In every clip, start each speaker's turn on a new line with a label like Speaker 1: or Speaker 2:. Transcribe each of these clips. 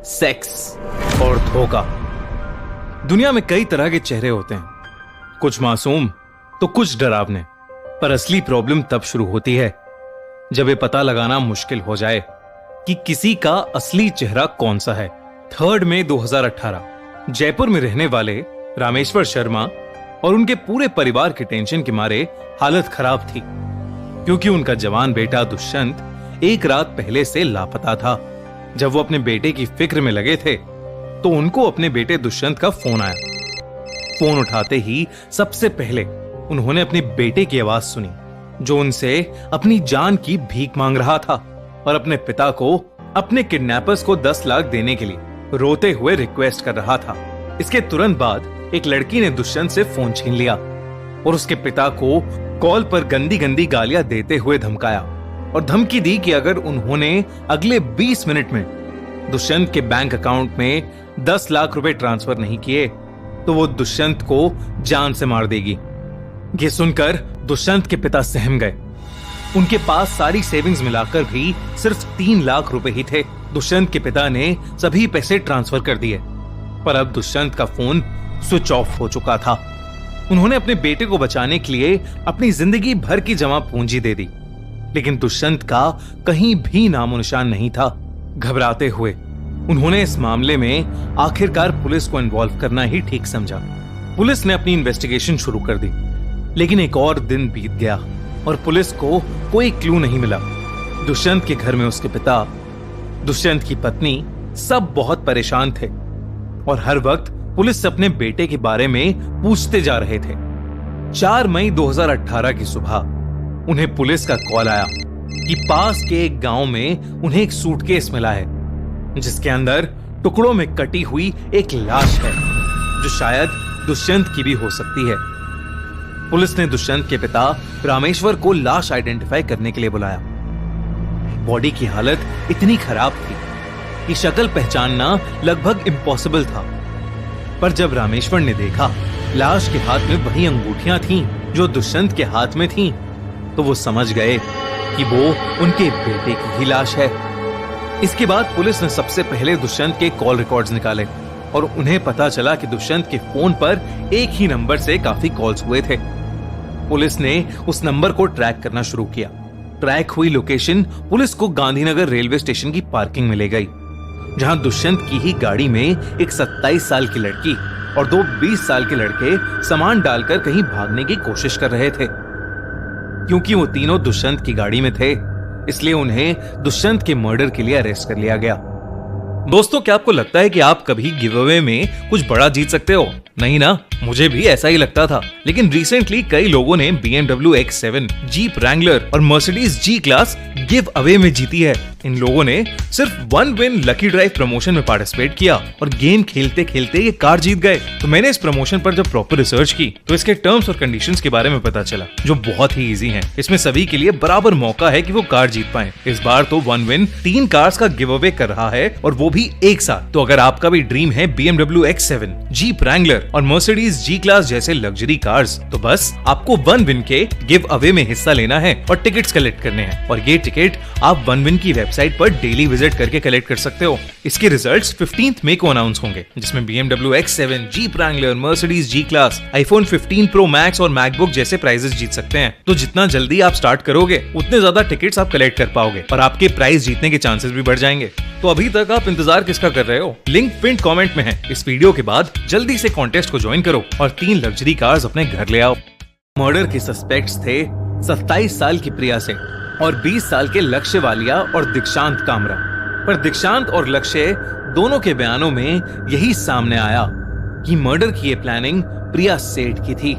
Speaker 1: Sex और धोखा। दुनिया में कई तरह के चेहरे होते हैं, कुछ मासूम तो कुछ डरावने। पर असली प्रॉब्लम तब शुरू होती है जब ये पता लगाना मुश्किल हो जाए कि किसी का असली चेहरा कौन सा है। 3 मई 2018 जयपुर में रहने वाले रामेश्वर शर्मा और उनके पूरे परिवार के टेंशन के मारे हालत खराब थी, क्योंकि उनका जवान बेटा दुष्यंत एक रात पहले से लापता था। जब वो अपने बेटे की फिक्र में लगे थे तो उनको अपने बेटे दुष्यंत का फोन आया। फोन उठाते ही सबसे पहले उन्होंने अपने बेटे की आवाज सुनी, जो उनसे अपनी जान की भीख मांग रहा था और अपने पिता को अपने किडनैपर्स को 10 लाख देने के लिए रोते हुए रिक्वेस्ट कर रहा था। इसके तुरंत बाद एक लड़की ने दुष्यंत से फोन छीन लिया और उसके पिता को कॉल पर गंदी गंदी गालियां देते हुए धमकाया और धमकी दी कि अगर उन्होंने अगले 20 मिनट में दुष्यंत के बैंक अकाउंट में 10 लाख रुपए ट्रांसफर नहीं किए तो वो दुष्यंत को जान से मार देगी। ये सुनकर दुष्यंत के पिता सहम गए। उनके पास सारी सेविंग्स मिलाकर भी सिर्फ 3 लाख रुपए ही थे। दुष्यंत के पिता ने सभी पैसे ट्रांसफर कर दिए, पर अब दुष्यंत का फोन स्विच ऑफ हो चुका था। उन्होंने अपने बेटे को बचाने के लिए अपनी जिंदगी भर की जमा पूंजी दे दी, लेकिन दुष्यंत का कहीं भी नामो निशान नहीं था। घबराते हुए उन्होंने इस मामले में आखिरकार पुलिस को इन्वॉल्व करना ही ठीक समझा। पुलिस ने अपनी इन्वेस्टिगेशन शुरू कर दी, लेकिन एक और दिन बीत गया और पुलिस को कोई क्लू नहीं मिला। दुष्यंत के घर में उसके पिता, दुष्यंत की पत्नी सब बहुत परेशान थे और हर वक्त पुलिस से अपने बेटे के बारे में पूछते जा रहे थे। 4 मई 2018 की सुबह उन्हें पुलिस का कॉल आया कि पास के एक गांव में उन्हें एक सूटकेस मिला है, जिसके अंदर टुकड़ों में कटी हुई एक लाश है, जो शायद दुष्यंत की भी हो सकती है। पुलिस ने दुष्यंत के पिता रामेश्वर को लाश आइडेंटिफाई करने के लिए बुलाया। बॉडी की हालत इतनी खराब थी कि शक्ल पहचानना लगभग इम्पॉसिबल था। पर जब रामेश्वर ने देखा लाश के हाथ में वही अंगूठियां थीं जो दुष्यंत के हाथ में थीं, तो वो समझ गए कि वो उनके बेटे की ही लाश है। इसके बाद पुलिस ने सबसे पहले दुष्यंत के कॉल रिकॉर्ड्स निकाले और उन्हें पता चला कि दुष्यंत के फोन पर एक ही नंबर से काफी कॉल्स हुए थे। पुलिस ने उस नंबर को ट्रैक करना शुरू किया। ट्रैक हुई लोकेशन पुलिस को गांधीनगर रेलवे स्टेशन की पार्किंग में ले गई, जहां दुष्यंत की ही गाड़ी में एक 27 साल की लड़की और 2 20 साल के लड़के सामान डालकर कहीं भागने की कोशिश कर रहे थे। क्योंकि वो तीनों दुष्यंत की गाड़ी में थे, इसलिए उन्हें दुष्यंत के मर्डर के लिए अरेस्ट कर लिया गया। दोस्तों, क्या आपको लगता है कि आप कभी गिव अवे में कुछ बड़ा जीत सकते हो? नहीं ना, मुझे भी ऐसा ही लगता था। लेकिन रिसेंटली कई लोगों ने BMW X7, जीप रैंगलर और Mercedes G class give away में जीती है। इन लोगों ने सिर्फ 1 विन लकी ड्राइव प्रमोशन में पार्टिसिपेट किया और गेम खेलते खेलते ये कार जीत गए। तो मैंने इस प्रमोशन पर जब प्रॉपर रिसर्च की तो इसके टर्म्स और कंडीशंस के बारे में पता चला, जो बहुत ही इजी हैं। इसमें सभी के लिए बराबर मौका है कि वो कार जीत पाएं। इस बार तो 1 विन 3 कार्स का गिव अवे कर रहा है, और वो भी एक साथ। तो अगर आपका भी ड्रीम है BMW X7, जीप रैंगलर और मर्सिडीज G क्लास जैसे लग्जरी कार्स, तो बस आपको 1 विन के गिव अवे में हिस्सा लेना है और टिकट्स कलेक्ट करने हैं। और ये टिकट आप 1 विन की वेबसाइट पर डेली विजिट करके कलेक्ट कर सकते हो। इसके रिजल्ट्स 15 मई को अनाउंस होंगे, जिसमें BMW X7, jeep Wrangler, Mercedes G class, iPhone 15 Pro Max और MacBook जैसे प्राइजेस जीत सकते हैं। तो जितना जल्दी आप स्टार्ट करोगे, उतने ज्यादा टिकट्स आप कलेक्ट कर पाओगे और आपके प्राइज जीतने के चांसेस भी बढ़ जाएंगे। तो अभी तक आप इंतजार किसका कर रहे हो? लिंक पिन कमेंट में है। इस वीडियो के बाद जल्दी से कॉन्टेस्ट को ज्वाइन करो और 3 लग्जरी कार्स अपने घर ले आओ। मर्डर के सस्पेक्ट्स थे 27 साल की प्रिया सेठ और 20 साल के लक्ष्य वालिया और दीक्षांत कामरा। पर दीक्षांत और लक्ष्य दोनों के बयानों में यही सामने आया कि मर्डर की ये प्लानिंग प्रिया सेठ की थी।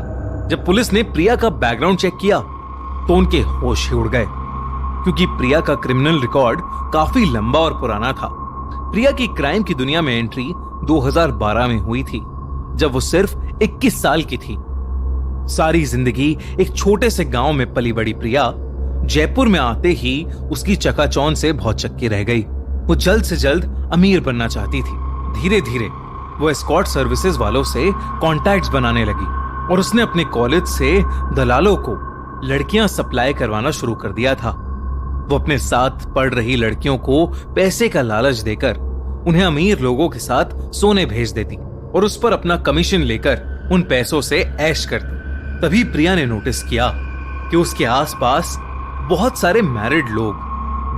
Speaker 1: जब पुलिस ने प्रिया का बैकग्राउंड चेक किया तो उनके होश ही उड़ गए, क्योंकि प्रिया का क्रिमिनल रिकॉर्ड काफी लंबा और पुराना था। प्रिया की क्राइम की दुनिया में एंट्री 2012 में हुई थी, जब वो सिर्फ 21 साल की थी। सारी जिंदगी एक छोटे से गांव में पली बड़ी प्रिया जयपुर में आते ही उसकी चकाचौंध से भौचक्की रह गई। वो जल्द से जल्द अमीर बनना चाहती थी। धीरे धीरे वो एस्कॉर्ट सर्विसेज वालों से कॉन्टैक्ट्स बनाने लगी और उसने अपने कॉलेज से दलालों को लड़कियां सप्लाई करवाना शुरू कर दिया था। वो अपने साथ पढ़ रही लड़कियों को पैसे का लालच देकर उन्हें अमीर लोगों के साथ सोने भेज देती और उस पर अपना कमीशन लेकर उन पैसों से ऐश करती। तभी प्रिया ने नोटिस किया कि उसके आसपास बहुत सारे मैरिड लोग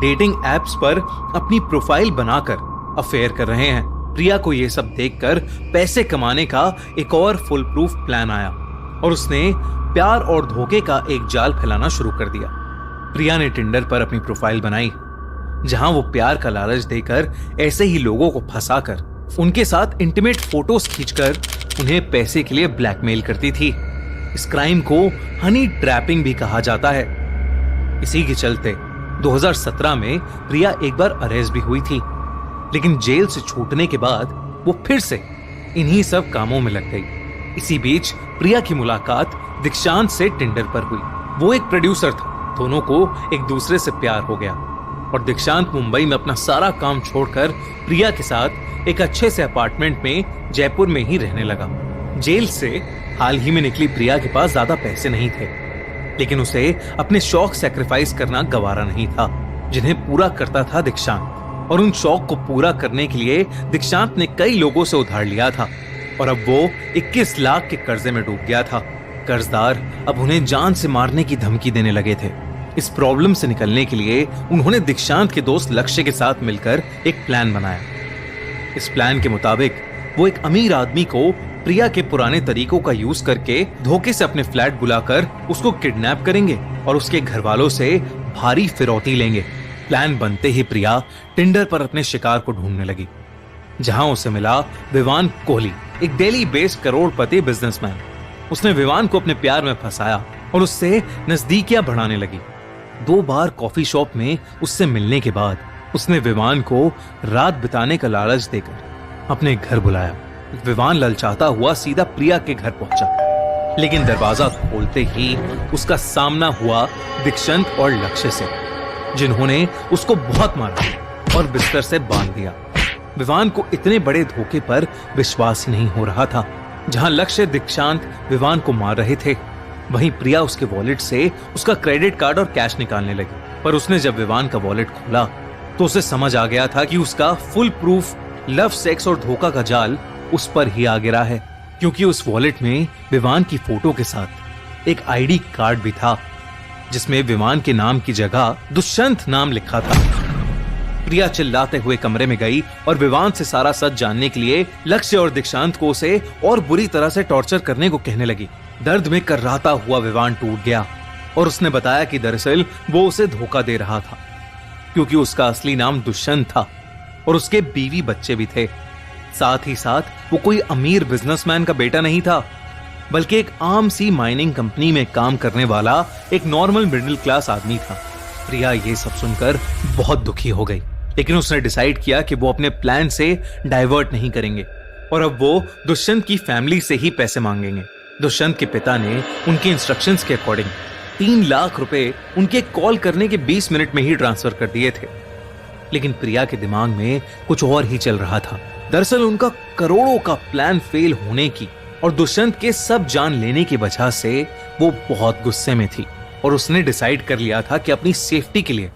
Speaker 1: डेटिंग एप्स पर अपनी प्रोफाइल बनाकर अफेयर कर रहे हैं। प्रिया को यह सब देखकर पैसे कमाने का एक और फुल प्रूफ प्लान आया और उसने प्यार और धोखे का एक जाल फैलाना शुरू कर दिया। प्रिया ने टिंडर पर अपनी प्रोफाइल बनाई, जहां वो प्यार का लालच देकर ऐसे ही लोगों को फंसाकर उनके साथ इंटीमेट फोटोज खींचकर उन्हें पैसे के लिए ब्लैकमेल करती थी। इस क्राइम को हनी ट्रैपिंग भी कहा जाता है। इसी के चलते 2017 में प्रिया एक बार अरेस्ट भी हुई थी, लेकिन जेल से छूटने के बाद वो फिर से इन्हीं सब कामों में लग गई। इसी बीच प्रिया की मुलाकात दीक्षांत से टिंडर पर हुई। वो एक प्रोड्यूसर था, दोनों को एक दूसरे से प्यार हो गया और दीक्षांत मुंबई में अपना सारा काम छोड़कर प्रिया के साथ एक अच्छे से अपार्टमेंट में जयपुर में ही रहने लगा। जेल से हाल ही में निकली प्रिया के पास ज्यादा पैसे नहीं थे, लेकिन उसे अपने शौक सैक्रिफाइस करना गवारा नहीं था, जिन्हें पूरा करता था दीक्षांत। और उन शौक को पूरा करने के लिए दीक्षांत ने कई लोगों से उधार लिया था और अब वो 21 लाख के कर्जे में डूब गया था। कर्जदार अब उन्हें जान से मारने की धमकी देने लगे थे। इस प्रॉब्लम से निकलने के लिए उन्होंने दीक्षांत के दोस्त लक्ष्य के साथ मिलकर एक प्लान बनाया। इस प्लान के मुताबिक वो एक अमीर आदमी को प्रिया के पुराने तरीकों का यूज करके धोखे से अपने फ्लैट बुलाकर उसको किडनैप करेंगे और उसके घर वालों से भारी फिरौती लेंगे। प्लान बनते ही प्रिया टिंडर पर अपने शिकार को ढूंढने लगी, जहां उसे मिला विवान कोहली, एक दिल्ली बेस्ड करोड़पति बिजनेसमैन। उसने विवान को अपने प्यार में फंसाया और उससे नजदीकियां बढ़ाने लगी। 2 बार कॉफी शॉप में उससे मिलने के बाद उसने विवान को रात बिताने का लालच देकर अपने घर बुलाया। विवान ललचाता हुआ सीधा प्रिया के घर पहुंचा, लेकिन दरवाजा खोलते ही उसका सामना हुआ दीक्षांत और लक्ष्य से, जिन्होंने उसको बहुत मारा और बिस्तर से बांध दिया। विवान को इतने बड़े धोखे पर विश्वास ही नहीं हो रहा था। जहां लक्ष्य दीक्षांत विवान को मार रहे थे, वहीं प्रिया उसके वॉलेट से उसका क्रेडिट कार्ड और कैश निकालने लगी। पर उसने जब विवान का वॉलेट खोला तो उसे समझ आ गया था कि उसका फुल प्रूफ लव, सेक्स और धोखा का जाल उस पर ही आ गिरा है, क्योंकि उस वॉलेट में विवान की फोटो के साथ एक आईडी कार्ड भी था, जिसमें विवान के नाम की जगह दुष्यंत नाम लिखा था। प्रिया चिल्लाते हुए कमरे में गई और विवान से सारा सच जानने के लिए लक्ष्य और दीक्षांत को उसे और बुरी तरह से टॉर्चर करने को कहने लगी। दर्द में कर्राता हुआ विवान टूट गया और उसने बताया कि दरअसल वो उसे धोखा दे रहा था, क्योंकि उसका असली नाम दुष्यंत था और उसके बीवी बच्चे भी थे। साथ ही साथ वो कोई अमीर बिजनेसमैन का बेटा नहीं था, बल्कि एक आम सी माइनिंग कंपनी में काम करने वाला एक नॉर्मल मिडिल क्लास आदमी था। प्रिया ये सब सुनकर बहुत दुखी हो गई, लेकिन उसने डिसाइड किया कि वो अपने प्लान से डाइवर्ट नहीं करेंगे और अब वो दुष्यंत की फैमिली से ही पैसे मांगेंगे। दुष्यंत के पिता ने उनके इंस्ट्रक्शंस के अकॉर्डिंग 3 लाख रुपए उनके कॉल करने के 20 मिनट में ही ट्रांसफर कर दिए थे, लेकिन प्रिया के दिमाग में कुछ और ही चल रहा था। दरअसल उनका करोड़ों का प्लान फेल होने की और दुष्यंत के सब जान लेने की वजह से वो बहुत गुस्से में थी और उसने डिसाइड कर लिया था कि अपनी सेफ्टी के लिए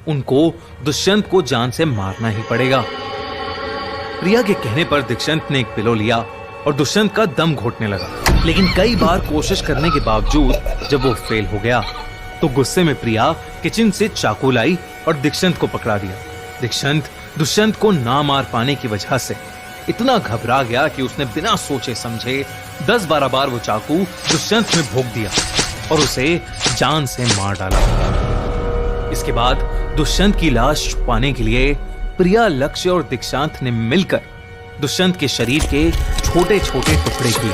Speaker 1: उनको दुष्यंत को जान से मारना ही पड़ेगा। प्रिया के कहने पर दीक्षांत ने एक पिलो लिया और दुष्यंत का दम घोटने लगा, लेकिन कई बार कोशिश करने के बावजूद जब वो फेल हो गया तो गुस्से में प्रिया किचन से चाकू लाई और दीक्षांत को पकड़ा दिया। दीक्षांत दुष्यंत को ना मार पाने की वजह से इतना घबरा गया कि उसने बिना सोचे समझे 10-12 बार वो चाकू दुष्यंत में भोंक दिया और उसे जान से मार डाला। इसके बाद दुष्यंत की लाश छुपाने के लिए प्रिया, लक्ष्य और दीक्षांत ने मिलकर दुष्यंत के शरीर के छोटे छोटे टुकड़े किए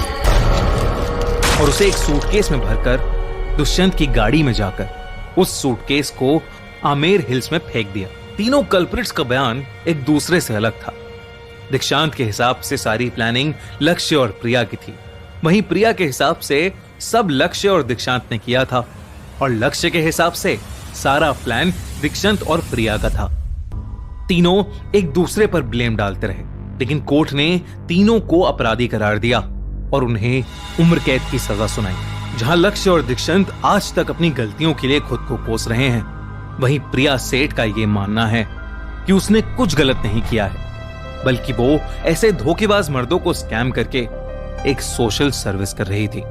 Speaker 1: और उसे एक सूटकेस में भरकर दुष्यंत की गाड़ी में जाकर उस सूटकेस को आमेर हिल्स में फेंक दिया। तीनों कल्प्रिट्स का बयान एक दूसरे से अलग था। दीक्षांत के हिसाब से सारी प्लानिंग लक्ष्य और प्रिया की थी, वहीं प्रिया के हिसाब से सब लक्ष्य और दीक्षांत ने किया था और लक्ष्य के हिसाब से सारा प्लान दीक्षांत और प्रिया का था। तीनों एक दूसरे पर ब्लेम डालते रहे, लेकिन कोर्ट ने तीनों को अपराधी करार दिया और उन्हें उम्र कैद की सजा सुनाई। जहां लक्ष्य और दीक्षांत आज तक अपनी गलतियों के लिए खुद को कोस रहे हैं, वहीं प्रिया सेठ का यह मानना है कि उसने कुछ गलत नहीं किया है बल्कि वो ऐसे धोखेबाज मर्दों को स्कैम करके एक सोशल सर्विस कर रही थी